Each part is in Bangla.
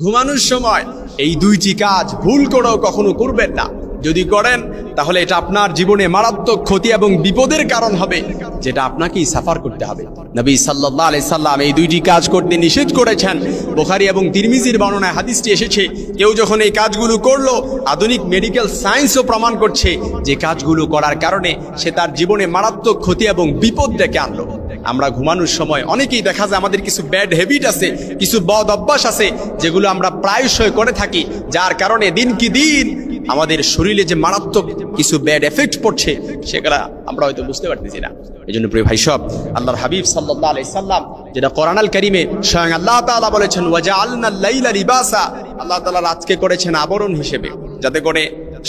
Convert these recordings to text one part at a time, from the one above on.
ঘুমানোর সময় এই দুইটি কাজ ভুল করেও কখনো করবেন না। যদি করেন তাহলে এটা আপনার জীবনে মারাত্মক ক্ষতি এবং বিপদের কারণ হবে, যেটা আপনাকেই সাফার করতে হবে। নবী সাল্লাল্লাহু আলাইহি সাল্লাম এই দুইটি কাজ করতে নিষেধ করেছেন। বুখারী এবং তিরমিজির বর্ণনায় হাদিসটি এসেছে, কেউ যখন এই কাজগুলো করলো, আধুনিক মেডিকেল সায়েন্সও প্রমাণ করছে যে কাজগুলো করার কারণে সে তার জীবনে মারাত্মক ক্ষতি এবং বিপদ ডেকে আনলো। আমরা ঘুমানোর সময় অনেকেই দেখা যায় আমাদের কিছু ব্যাড হ্যাবিট আছে, কিছু বদ অভ্যাস আছে, যেগুলো আমরা প্রায়শই করে থাকি, যার কারণে দিন কি দিন আমাদের শরীরে যে মারাত্মক কিছু ব্যাড এফেক্ট পড়ছে সেগুলা আমরা হয়তো বুঝতে পারতেছি না। এই জন্য প্রিয় ভাই সব, আল্লাহর হাবিব সাল্লাল্লাহু আলাইহি সাল্লাম যেটা কোরআন আল কারীমে স্বয়ং আল্লাহ তাআলা বলেছেন, ওয়াজআলনা আল-লাইলা লিবাসা, আল্লাহ তাআলা রাতকে করেছেন আবরণ হিসেবে, যাতে করে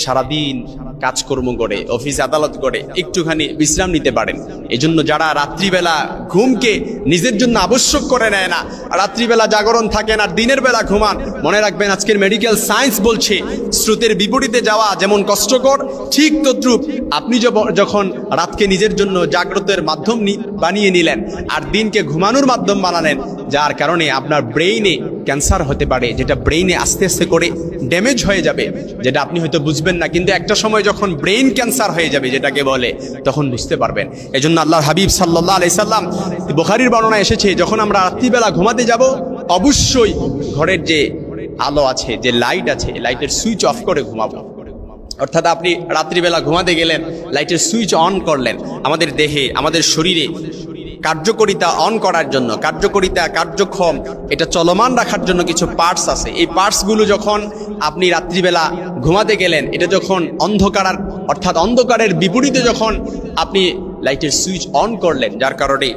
সারাদিন কাজকর্ম করে, অফিস আদালত করে একটুখানি বিশ্রাম নিতে পারেন। এজন্য যারা রাত্রিবেলা ঘুমকে নিজের জন্য আবশ্যক করে নেয় না, রাত্রিবেলা জাগরণ থাকেন আর দিনের বেলা ঘুমান, মনে রাখবেন আজকের মেডিকেল সায়েন্স বলছে স্রোতের বিপরীতে যাওয়া যেমন কষ্টকর, ঠিক তদ্রূপ আপনি যখন রাতকে নিজের জন্য জাগ্রতের মাধ্যম বানিয়ে নিলেন আর দিনকে ঘুমানোর মাধ্যম বানালেন, যার কারণে আপনার ব্রেইনে ক্যান্সার হতে পারে, যেটা ব্রেইনে আস্তে আস্তে করে ড্যামেজ হয়ে যাবে, যেটা আপনি হয়তো বুঝবেন না, কিন্তু একটা সময় যখন ব্রেইন ক্যান্সার হয়ে যাবে যেটাকে বলে, তখন বুঝতে পারবেন। এজন্য আল্লাহর হাবিব সাল্লাল্লাহু আলাইহি সাল্লাম, বুখারীর বর্ণনা এসেছে, যখন আমরা রাত্রিবেলা ঘুমাতে যাব অবশ্যই ঘরের যে আলো আছে, যে লাইট আছে, লাইটের সুইচ অফ করে ঘুমাবো। অর্থাৎ আপনি রাত্রিবেলা ঘুমাতে গেলেন, লাইটের সুইচ অন করলেন। আমাদের দেহে, আমাদের শরীরে কার্যকরিতা অন করার জন্য, কার্যক্ষম এটা চলমান রাখার জন্য কিছু পার্টস আছে। এই পার্টসগুলো যখন আপনি রাত্রিবেলা ঘুমাতে গেলেন, এটা যখন অন্ধকারের বিপরীতে যখন আপনি লাইটের সুইচ অন করলেন, যার কারণে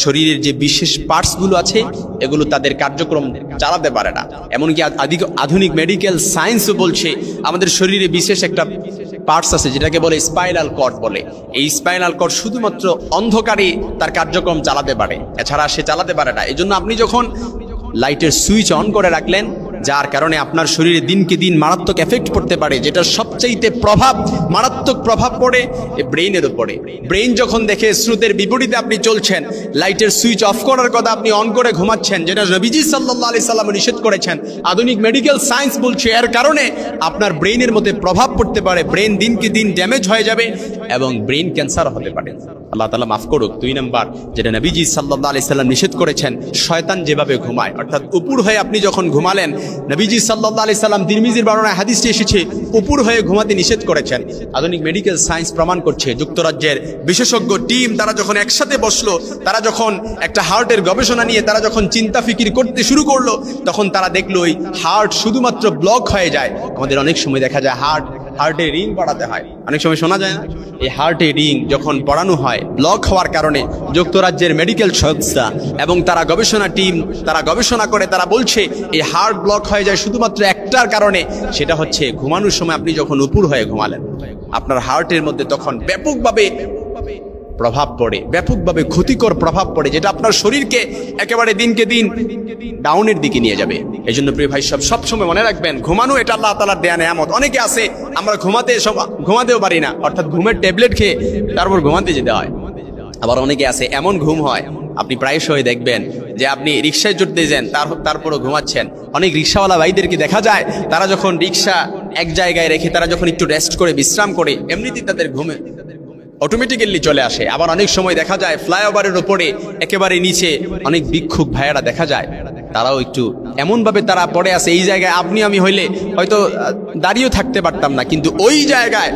শরীরের যে বিশেষ পার্টসগুলো আছে এগুলো তাদের কার্যক্রম চালাতে পারে না। এমনকি আধুনিক মেডিকেল সায়েন্সও বলছে আমাদের শরীরে বিশেষ একটা পার্টস আছে যেটাকে বলে স্পাইনাল কর্ড বলে। এই স্পাইনাল কর্ড শুধুমাত্র অন্ধকারে তার কার্যক্রম চালাতে পারে, এছাড়া সে চালাতে পারে না। এই জন্য আপনি যখন লাইটের সুইচ অন করে রাখলেন, যার কারণে আপনার শরীরে দিনকে দিন মারাত্মক এফেক্ট পড়তে পারে, যেটা সবচাইতে মারাত্মক প্রভাব পড়ে ব্রেইনের উপরে। ব্রেইন যখন দেখে স্রোতের বিপরীতে আপনি চলছেন, লাইটের সুইচ অফ করার কথা আপনি অন করে ঘুমাচ্ছেন, যেটা নবীজি সাল্লাল্লাহু আলাইহি সাল্লাম নিষেধ করেছেন, আধুনিক মেডিকেল সায়েন্স বলছে এর কারণে আপনার ব্রেইনের মধ্যে প্রভাব পড়তে পারে, ব্রেইন দিনকে দিন ড্যামেজ হয়ে যাবে এবং ব্রেইন ক্যান্সার হতে পারে। আল্লাহ তাআলা মাফ করুক। 2 নাম্বার যেটা নবীজি সাল্লাল্লাহু আলাইহি সাল্লাম নিষেধ করেছেন, শয়তান যেভাবে ঘুমায়, অর্থাৎ উপর হয়ে আপনি যখন ঘুমালেন, নবীজি সাল্লাল্লাহু আলাইহি সাল্লাম তিরমিজির বর্ণনায় হাদিসটি এসেছে, উপর হয়ে ঘুমাতে নিষেধ করেছেন। আধুনিক মেডিকেল সায়েন্স প্রমাণ করছে, যুক্তরাজ্যের বিশেষজ্ঞ টিম তারা যখন একসাথে বসলো, তারা যখন একটা হার্টের গবেষণা নিয়ে তারা যখন চিন্তা ফিকির করতে শুরু করলো, তখন তারা দেখলো ওই হার্ট শুধুমাত্র ব্লক হয়ে যায়। আমাদের অনেক সময় দেখা যায় হার্টে রিং পড়াতে হয়, অনেক সময় শোনা যায় না, এই হার্টে রিং যখন পড়ানো হয়, ব্লক হওয়ার কারণে যুক্তরাজ্যের মেডিকেল সংস্থা এবং তারা গবেষণা টিম তারা গবেষণা করে তারা বলছে এই হার্ট ব্লক হয়ে যায় শুধুমাত্র একটার কারণে, সেটা হচ্ছে ঘুমানোর সময় আপনি যখন উপর হয়ে ঘুমালেন, আপনার হার্টের মধ্যে তখন ব্যাপকভাবে প্রভাব পড়ে, ব্যাপকভাবে ক্ষতিকর প্রভাব পড়ে, যেটা আপনার শরীরকে একেবারে দিনকে দিন ডাউনের দিকে নিয়ে যাবে। এই জন্য প্রিয় ভাই সব সময় মনে রাখবেন, ঘুমানো এটা আল্লাহ তাআলার দেয়া নেয়ামত। অনেকে আছে আমরা ঘুমাতেও পারি না, অর্থাৎ ঘুমের ট্যাবলেট খেয়ে তারপর ঘুমাতে যেতে হয়। আবার অনেকে আছে এমন ঘুম হয়, আপনি প্রায়শই দেখবেন যে আপনি রিক্সায় চড়তে যান তারপরও ঘুমাচ্ছেন। অনেক রিক্সাওয়ালা ভাইদেরকে দেখা যায়, তারা যখন রিক্সা এক জায়গায় রেখে তারা যখন একটু রেস্ট করে বিশ্রাম করে, এমনিতেই তাদের ঘুমে অটোমেটিক্যালি চলে আসে। আবার অনেক সময় দেখা যায় ফ্লাইওভারের উপরে একেবারে নিচে অনেক ভিক্ষুক ভাইয়েরা দেখা যায়, তারাও একটু এমনভাবে তারা পড়ে আছে, এই জায়গায় আপনি আমি হইলে হয়তো দাঁড়িয়েও থাকতে পারতাম না, কিন্তু ওই জায়গায়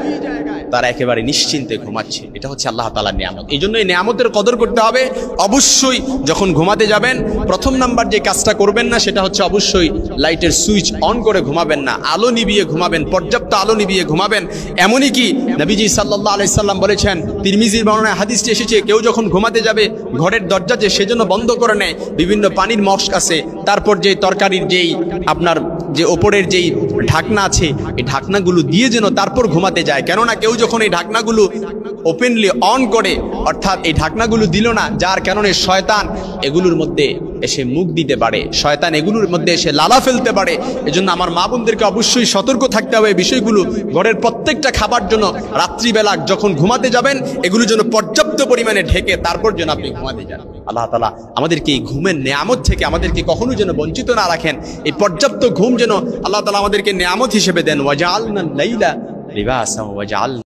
তারা একেবারে নিশ্চিন্তে ঘুমাচ্ছে। এটা হচ্ছে আল্লাহ তাআলার নিয়ামত। এই জন্য এই নিয়ামতের কদর করতে হবে। অবশ্যই যখন ঘুমাতে যাবেন, প্রথম নাম্বার যে কাজটা করবেন না সেটা হচ্ছে অবশ্যই লাইটের সুইচ অন করে ঘুমাবেন না, আলো নিভিয়ে ঘুমাবেন, পর্যাপ্ত আলো নিভিয়ে ঘুমাবেন। এমনই কি নবীজি সাল্লাল্লাহু আলাইহি সাল্লাম বলেছেন, তিরমিজির বর্ণনায় হাদিসটি এসেছে, কেউ যখন ঘুমাতে যাবে ঘরের দরজা যে সেজন্য বন্ধ করে নেয়, বিভিন্ন পানির মশক আছে, তারপর যে তরকারির যেই আপনার যে ওপরের যেই ঢাকনা আছে, এই ঢাকনাগুলো দিয়ে যেন তারপর ঘুমাতে যায়। কেননা কেউ যখন এই ঢাকনাগুলো ওপেনলি অন করে, অর্থাৎ এই ঢাকনাগুলো দিল না, যার কারণে শয়তান এগুলোর মধ্যে এসে মুখ দিতে পারে, শয়তান এগুলোর মধ্যে এসে লালা ফেলতে পারে। এজন্য আমার মা বোনদেরকে অবশ্যই সতর্ক থাকতে হবে বিষয়গুলো। ঘরের প্রত্যেকটা খাবার জন্য রাত্রিবেলা যখন ঘুমাতে যাবেন এগুলো যেন পর্যাপ্ত পরিমাণে ঢেকে তারপর যেন আপনি ঘুমাতে যান। আল্লাহ তাআলা আমাদেরকে এই ঘুমের নেয়ামত থেকে আমাদেরকে কখনো যেন বঞ্চিত না রাখেন। এই পর্যাপ্ত ঘুম যেন আল্লাহ তাআলা আমাদেরকে নেয়ামত হিসেবে দেন। ওয়াজআলনাল লাইলা লিবাসা ওয়াজআলনা